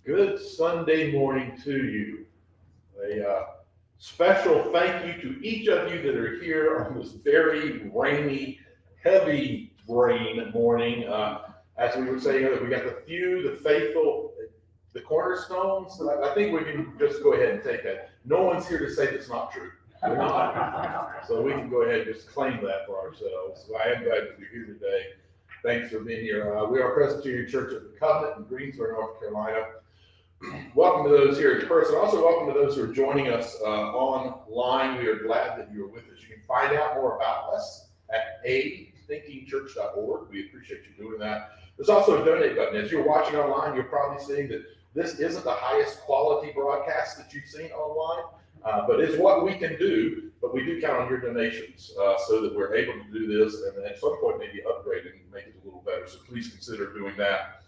Good Sunday morning to you. A special thank you to each of you that are here on this very rainy, heavy rain morning. As we were saying, we got the few, the faithful, the cornerstones. I think we can just go ahead and take that. No one's here to say that's not true. We're not. So we can go ahead and just claim that for ourselves. So I am glad to be here today. Thanks for being here. We are Presbyterian Church of the Covenant in Greensboro, North Carolina. Welcome to those here in person. Also, welcome to those who are joining us online. We are glad that you are with us. You can find out more about us at athinkingchurch.org. We appreciate you doing that. There's also a donate button. As you're watching online, you're probably seeing that this isn't the highest quality broadcast that you've seen online, but it's what we can do. But we do count on your donations so that we're able to do this and at some point maybe upgrade it and make it a little better. So please consider doing that.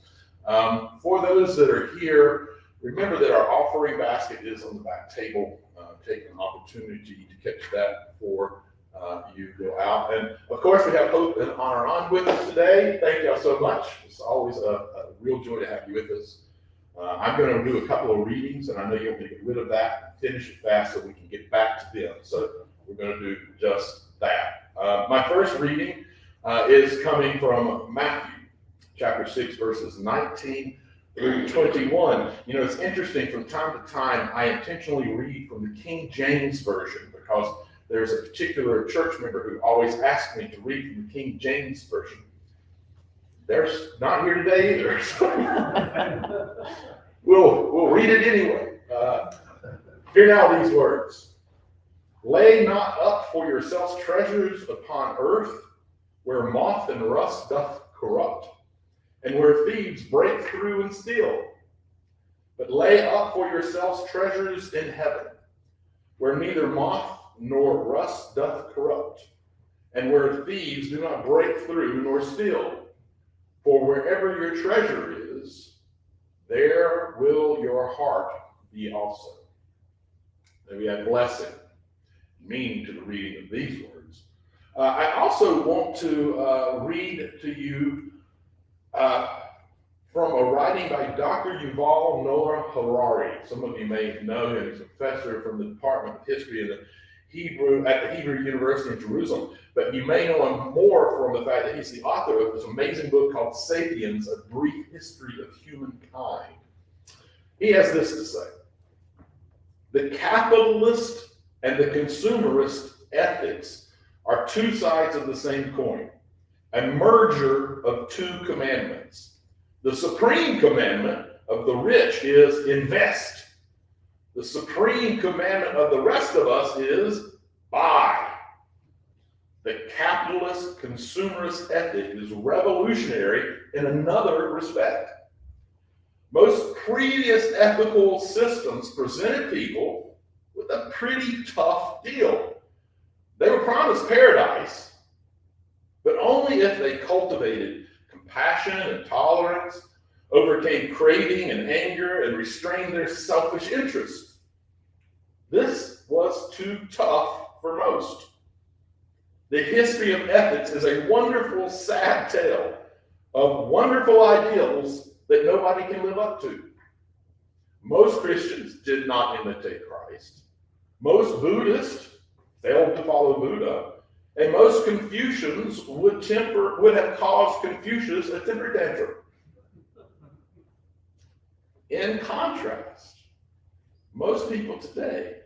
For those that are here, remember that our offering basket is on the back table. Take an opportunity to catch that before you go out. And of course, we have Hope and Honor on with us today. Thank y'all so much. It's always a real joy to have you with us. I'm going to do a couple of readings, and I know you'll get rid of that and finish it fast so we can get back to them. So we're going to do just that. My first reading is coming from Matthew chapter 6, verses 19 through 21. You know, it's interesting, from time to time, I intentionally read from the King James Version because there's a particular church member who always asks me to read from the King James Version. They're not here today either. So we'll read it anyway. Hear now these words. Lay not up for yourselves treasures upon earth, where moth and rust doth corrupt, and where thieves break through and steal. But lay up for yourselves treasures in heaven, where neither moth nor rust doth corrupt, and where thieves do not break through nor steal. For wherever your treasure is, there will your heart be also. Then we have blessing, meaning to the reading of these words. I also want to read to you from a writing by Dr. Yuval Noah Harari. Some of you may know him. He's a professor from the Department of History at the Hebrew University in Jerusalem. But you may know him more from the fact that he's the author of this amazing book called Sapiens, A Brief History of Humankind. He has this to say: the capitalist and the consumerist ethics are two sides of the same coin, a merger of two commandments. The supreme commandment of the rich is invest. The supreme commandment of the rest of us is buy. The capitalist consumerist ethic is revolutionary in another respect. Most previous ethical systems presented people with a pretty tough deal. They were promised paradise, but only if they cultivated compassion and tolerance, overcame craving and anger, and restrained their selfish interests. This was too tough for most. The history of ethics is a wonderful, sad tale of wonderful ideals that nobody can live up to. Most Christians did not imitate Christ. Most Buddhists failed to follow Buddha. And most Confucians would have caused Confucius a temper tantrum. In contrast, most people today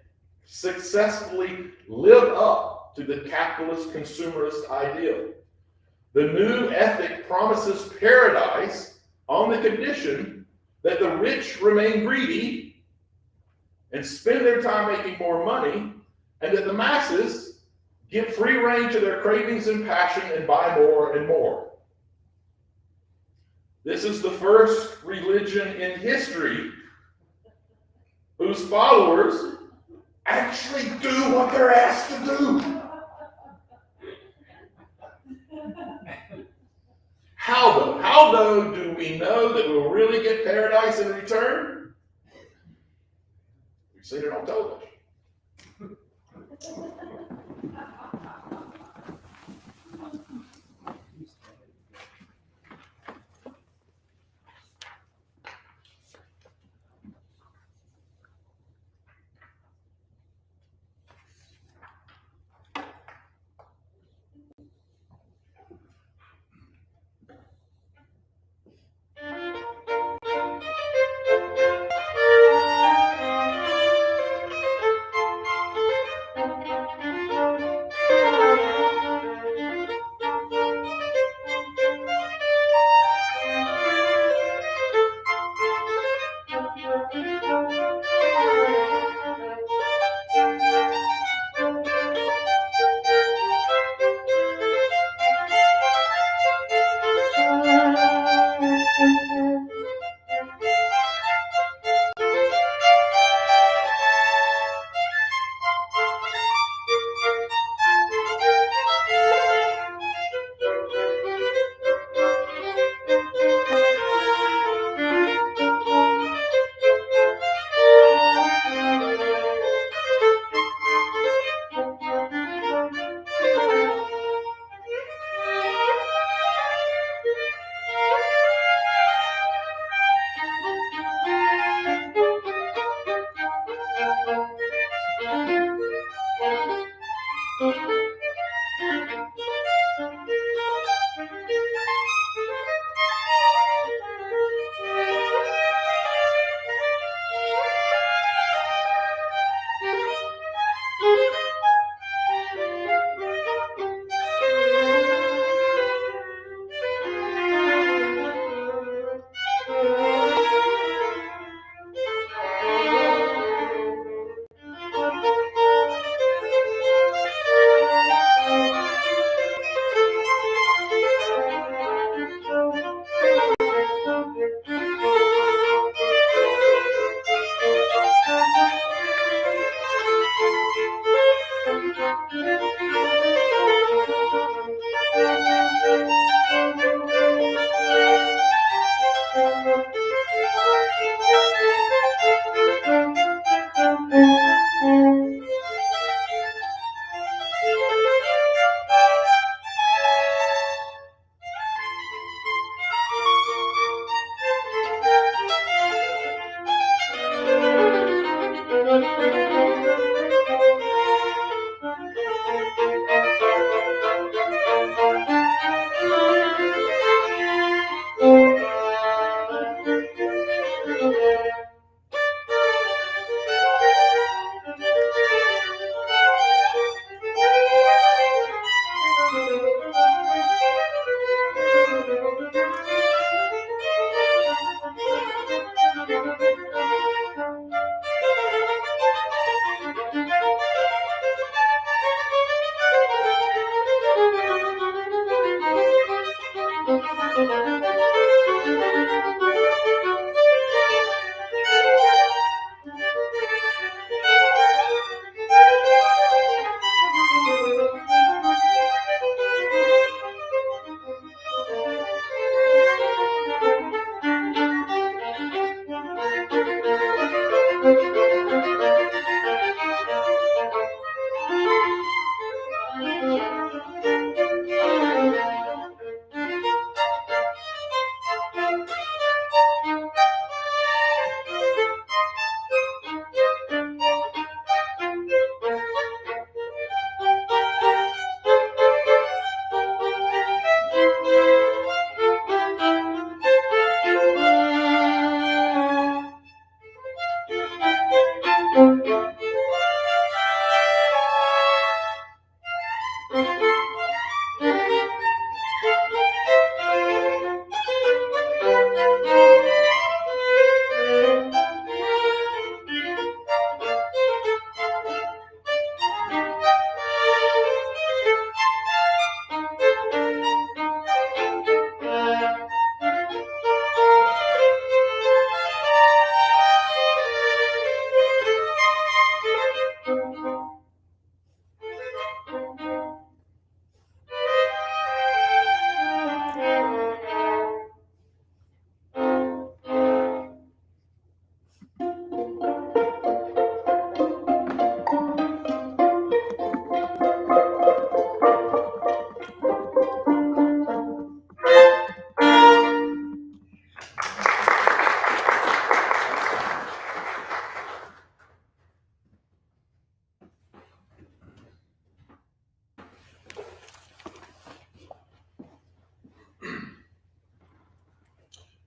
successfully live up to the capitalist consumerist ideal. The new ethic promises paradise on the condition that the rich remain greedy and spend their time making more money, and that the masses give free rein to their cravings and passion and buy more and more. This is the first religion in history whose followers actually do what they're asked to do. How though do we know that we'll really get paradise in return? We've seen it on television.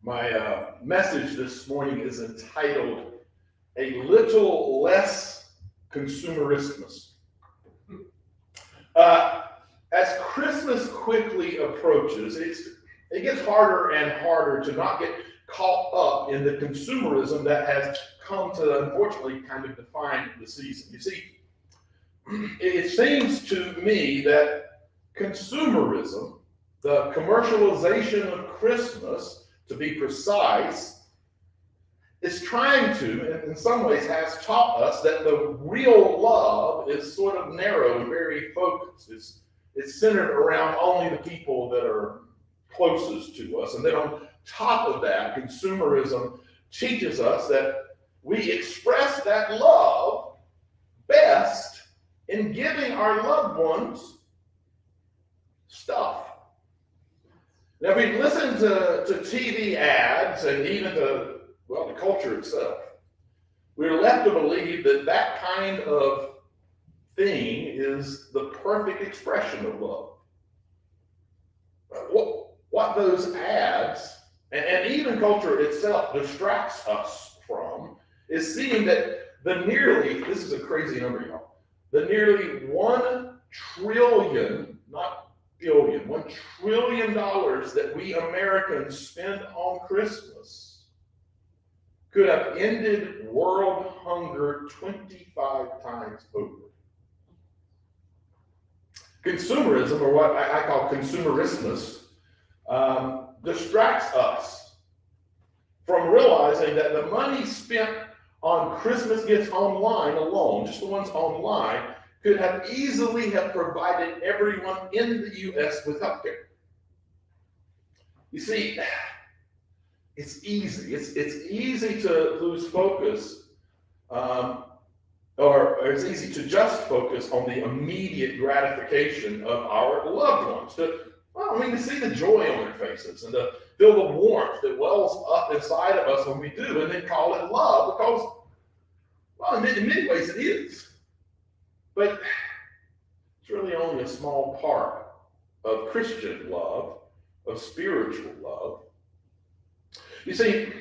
My message this morning is entitled, A Little Less Consumeristmas. As Christmas quickly approaches, it gets harder and harder to not get caught up in the consumerism that has come to, unfortunately, kind of define the season. You see, it seems to me that consumerism, the commercialization of Christmas, to be precise, is trying to, and in some ways has taught us that the real love is sort of narrow and very focused. It's centered around only the people that are closest to us. And then on top of that, consumerism teaches us that we express that love best in giving our loved ones stuff. Now, if we listen to TV ads and even the culture itself, we're left to believe that that kind of thing is the perfect expression of love. What those ads and even culture itself distracts us from is seeing that this is a crazy number, y'all, the nearly $1 trillion, not billion, $1 trillion that we Americans spend on Christmas could have ended world hunger 25 times over. Consumerism, or what I call consumeristmas, distracts us from realizing that the money spent on Christmas gifts online alone, just the ones online, could have easily have provided everyone in the U.S. with health care. You see, it's easy. It's easy to lose focus, or it's easy to just focus on the immediate gratification of our loved ones. To see the joy on their faces and to feel the warmth that wells up inside of us when we do, and then call it love, because, in many ways it is. But it's really only a small part of Christian love, of spiritual love. You see,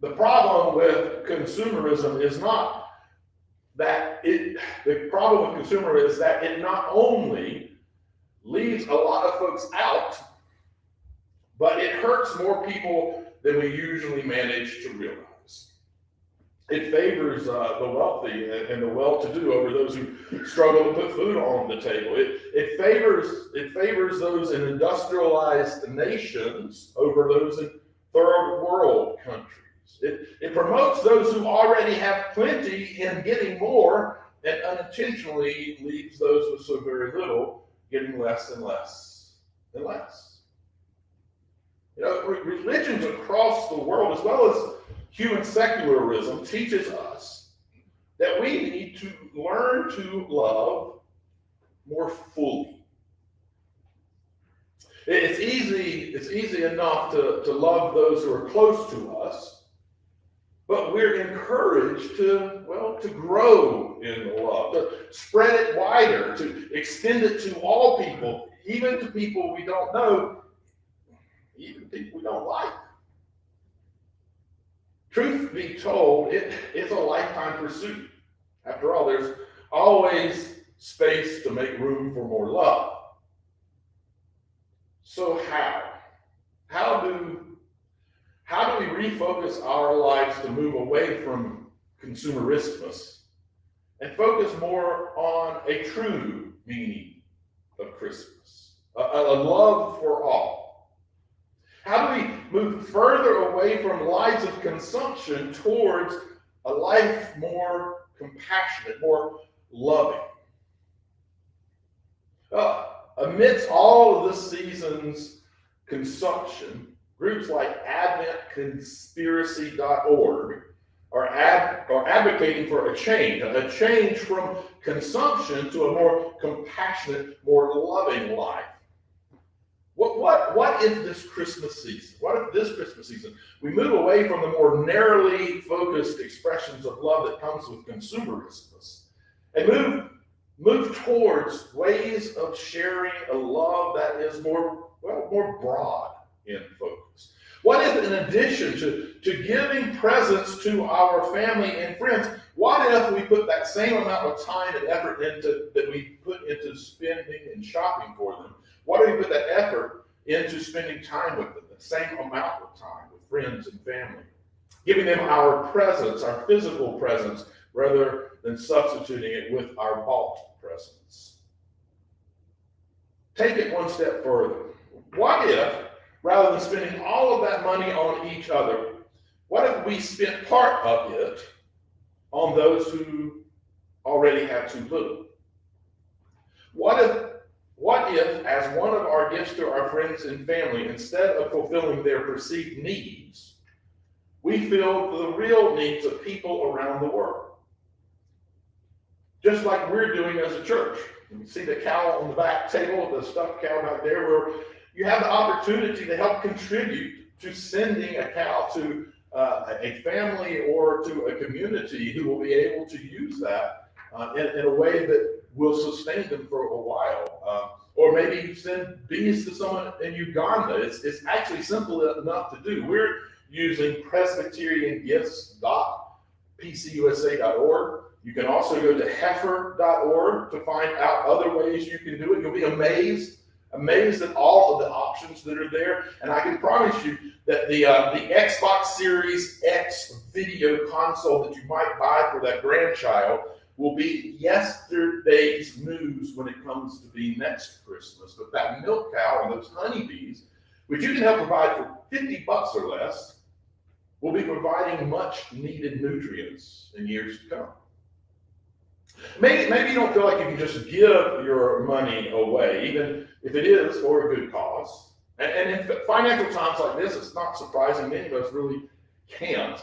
the problem with consumerism is not that the problem with consumerism is that it not only leaves a lot of folks out, but it hurts more people than we usually manage to realize. It favors the wealthy and the well-to-do over those who struggle to put food on the table. It favors those in industrialized nations over those in third world countries. It promotes those who already have plenty in getting more, and unintentionally leaves those with so very little getting less and less and less. Religions across the world, as well as human secularism, teaches us that we need to learn to love more fully. It's easy enough to love those who are close to us, but we're encouraged to grow in love, to spread it wider, to extend it to all people, even to people we don't know, even people we don't like. Truth be told, it's a lifetime pursuit. After all, there's always space to make room for more love. So how do we refocus our lives to move away from consumeristmas and focus more on a true meaning of Christmas, a love for all? How do we move further away from lives of consumption towards a life more compassionate, more loving? Amidst all of this season's consumption, groups like AdventConspiracy.org are advocating for a change from consumption to a more compassionate, more loving life. What if this Christmas season, we move away from the more narrowly focused expressions of love that comes with consumerism and move towards ways of sharing a love that is more broad in focus. What if, in addition to giving presents to our family and friends, what if we put that same amount of time and effort that we put into spending and shopping for them? What if we put that effort into spending time with them, the same amount of time with friends and family? Giving them our presence, our physical presence, rather than substituting it with our bought presence. Take it one step further. What if, rather than spending all of that money on each other, what if we spent part of it on those who already have too little? What if, as one of our gifts to our friends and family, instead of fulfilling their perceived needs, we filled the real needs of people around the world? Just like we're doing as a church. You see the cow on the back table, the stuffed cow back there, where you have the opportunity to help contribute to sending a cow to a family or to a community who will be able to use that in a way that will sustain them for a while. Or maybe send bees to someone in Uganda. It's actually simple enough to do. We're using Presbyterian gifts.pcusa.org. You can also go to heifer.org to find out other ways you can do it. You'll be amazed at all of the options that are there. And I can promise you that the Xbox Series X video console that you might buy for that grandchild will be yesterday's news when it comes to be next Christmas. But that milk cow and those honeybees, which you can help provide for $50 or less, will be providing much needed nutrients in years to come. Maybe you don't feel like you can just give your money away, even if it is for a good cause. And in financial times like this, it's not surprising many of us really can't.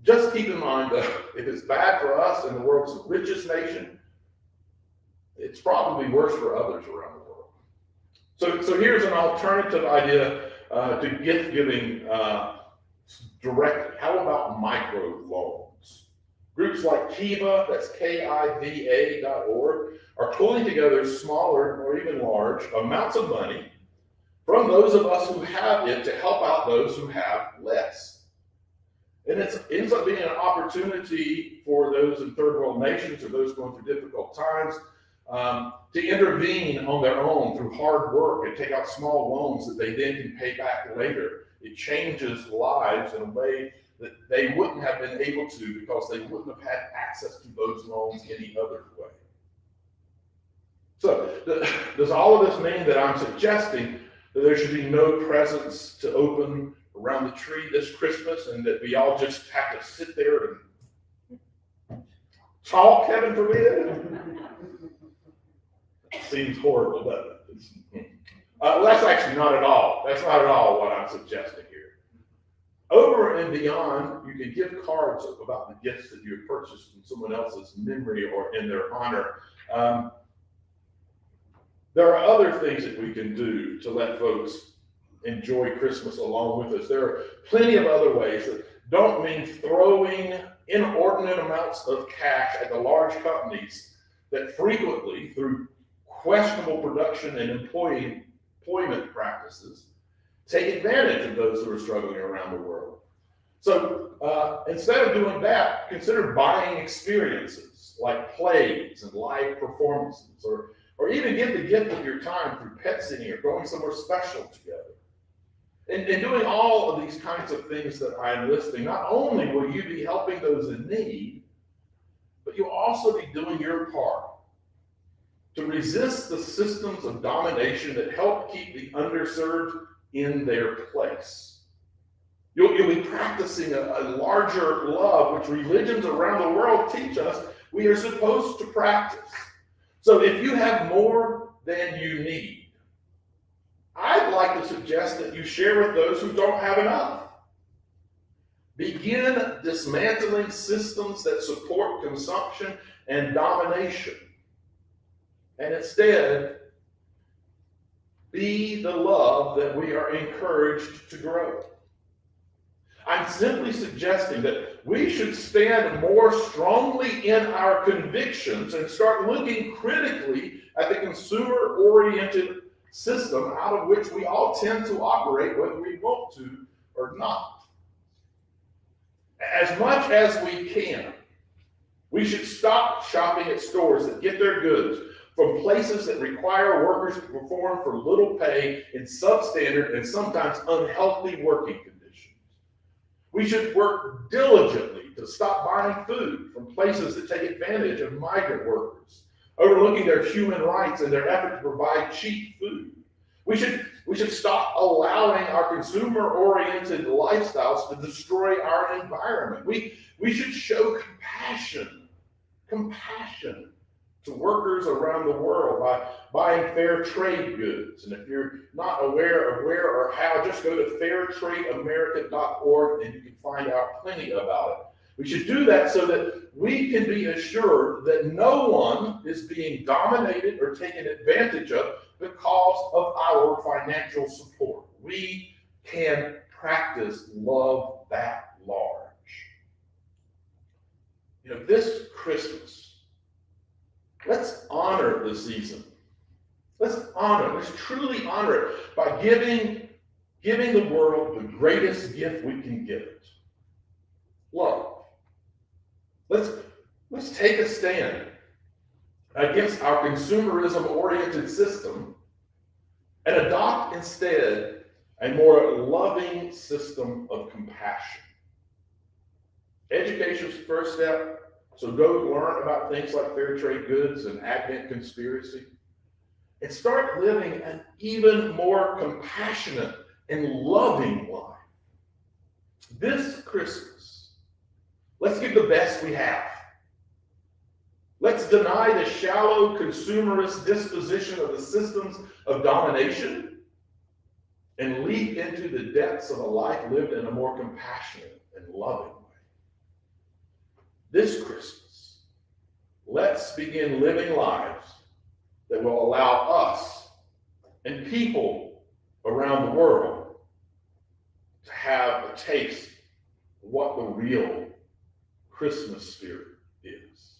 Just keep in mind that if it's bad for us in the world's richest nation, it's probably worse for others around the world. So here's an alternative idea to gift giving directly. How about micro loans? Groups like Kiva, that's KIVA.org, are pulling together smaller or even large amounts of money from those of us who have it to help out those who have less. And it ends up being an opportunity for those in third world nations or those going through difficult times to intervene on their own through hard work and take out small loans that they then can pay back later. It changes lives in a way that they wouldn't have been able to because they wouldn't have had access to those loans any other way. So does all of this mean that I'm suggesting that there should be no presents to open around the tree this Christmas and that we all just have to sit there and talk, heaven forbid? Seems horrible, doesn't it? Well, that's actually not at all. That's not at all what I'm suggesting here. Over and beyond, you can give cards about the gifts that you have purchased in someone else's memory or in their honor. There are other things that we can do to let folks enjoy Christmas along with us. There are plenty of other ways that don't mean throwing inordinate amounts of cash at the large companies that frequently, through questionable production and employment practices, take advantage of those who are struggling around the world. So instead of doing that, consider buying experiences like plays and live performances, or even give the gift of your time through pet sitting or going somewhere special together. And doing all of these kinds of things that I am listing, not only will you be helping those in need, but you'll also be doing your part to resist the systems of domination that help keep the underserved in their place. You'll be practicing a larger love, which religions around the world teach us we are supposed to practice. So if you have more than you need, I'd like to suggest that you share with those who don't have enough. Begin dismantling systems that support consumption and domination. And instead, be the love that we are encouraged to grow. I'm simply suggesting that we should stand more strongly in our convictions and start looking critically at the consumer-oriented system out of which we all tend to operate, whether we want to or not. As much as we can, we should stop shopping at stores that get their goods from places that require workers to perform for little pay in substandard and sometimes unhealthy working conditions. We should work diligently to stop buying food from places that take advantage of migrant workers, overlooking their human rights in their effort to provide cheap food. We should stop allowing our consumer-oriented lifestyles to destroy our environment. We should show compassion to workers around the world by buying fair trade goods. And if you're not aware of where or how, just go to fairtradeamerica.org and you can find out plenty about it. We should do that so that we can be assured that no one is being dominated or taken advantage of because of our financial support. We can practice love that large. This Christmas, let's honor the season. Let's truly honor it by giving the world the greatest gift we can give it: love. Let's take a stand against our consumerism-oriented system and adopt instead a more loving system of compassion. Education's the first step, so go learn about things like fair trade goods and Advent conspiracy, and start living an even more compassionate and loving life. This Christmas, let's give the best we have. Let's deny the shallow consumerist disposition of the systems of domination and leap into the depths of a life lived in a more compassionate and loving way. This Christmas, let's begin living lives that will allow us and people around the world to have a taste of what the real Christmas spirit is.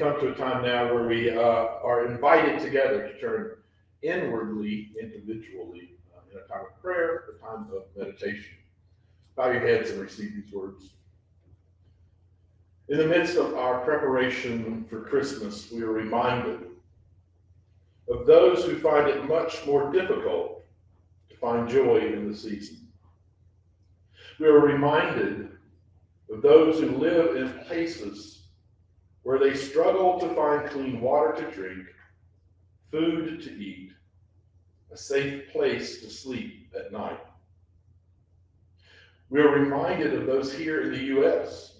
come to a time now where we are invited together to turn inwardly, individually, in a time of prayer, a time of meditation. Bow your heads and receive these words. In the midst of our preparation for Christmas, we are reminded of those who find it much more difficult to find joy in the season. We are reminded of those who live in places where they struggle to find clean water to drink, food to eat, a safe place to sleep at night. We are reminded of those here in the U.S.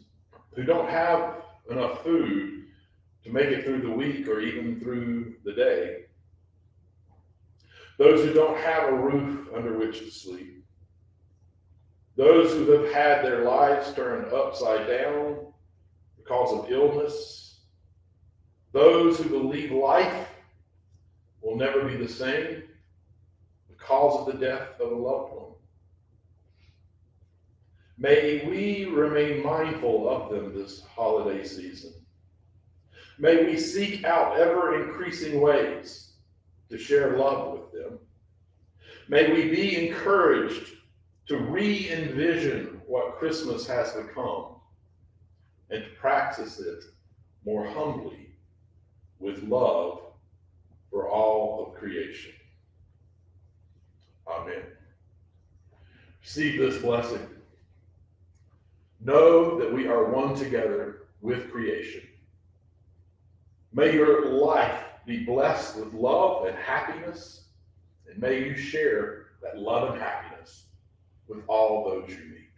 who don't have enough food to make it through the week or even through the day. Those who don't have a roof under which to sleep. Those who have had their lives turned upside down because of illness. Those who believe life will never be the same because of the death of a loved one. May we remain mindful of them this holiday season. May we seek out ever-increasing ways to share love with them. May we be encouraged to re-envision what Christmas has become and to practice it more humbly with love for all of creation. Amen. Receive this blessing. Know that we are one together with creation. May your life be blessed with love and happiness, and may you share that love and happiness with all those you meet.